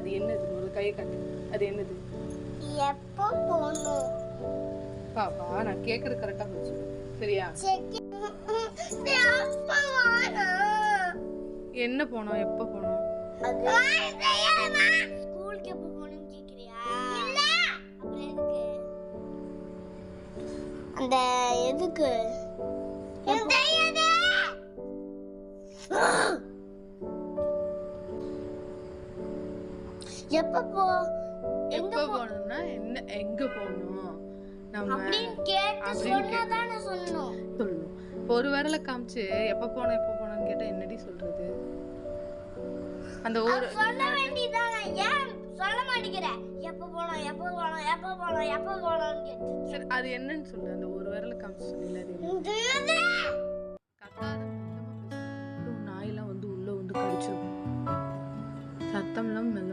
அது என்னது? ஒரு கையை காட்டு. அது என்னது? எப்போ போகணும்? பாப்பா நான் கேக்குறது கரெக்டா சொல்லு. சரியா? என்ன போனோம்? எப்போ போனோம்? ஸ்கூலுக்கு எப்போ போகணும்னு கேக்குறியா? இல்ல. அப்புறம் எதுக்கு? அந்த எதுக்கு? எப்போ போகணும்னா என்ன? எங்க போகணும்? நம்ம அப்படின்னு கேட்டு சொன்னதானே சொல்லணும். சொல்லணும். ஒரு விரல காமிச்சு எப்ப போனோம்னு கேட்டா என்னடி சொல்றது? அந்த ஒரு சொல்ல வேண்டியதானே, ஏன் சொல்ல மாட்டேங்கிற? எப்போ போனோம்னு கேட்டு. சரி அது என்னன்னு சொல்லு. அந்த ஒரு விரல காமிச்சு சொல்லல. அது என்னது? கத்தாத நாயெல்லாம் வந்து உள்ள வந்து கடிச்சிடும். சத்தம்லாம் மெல்ல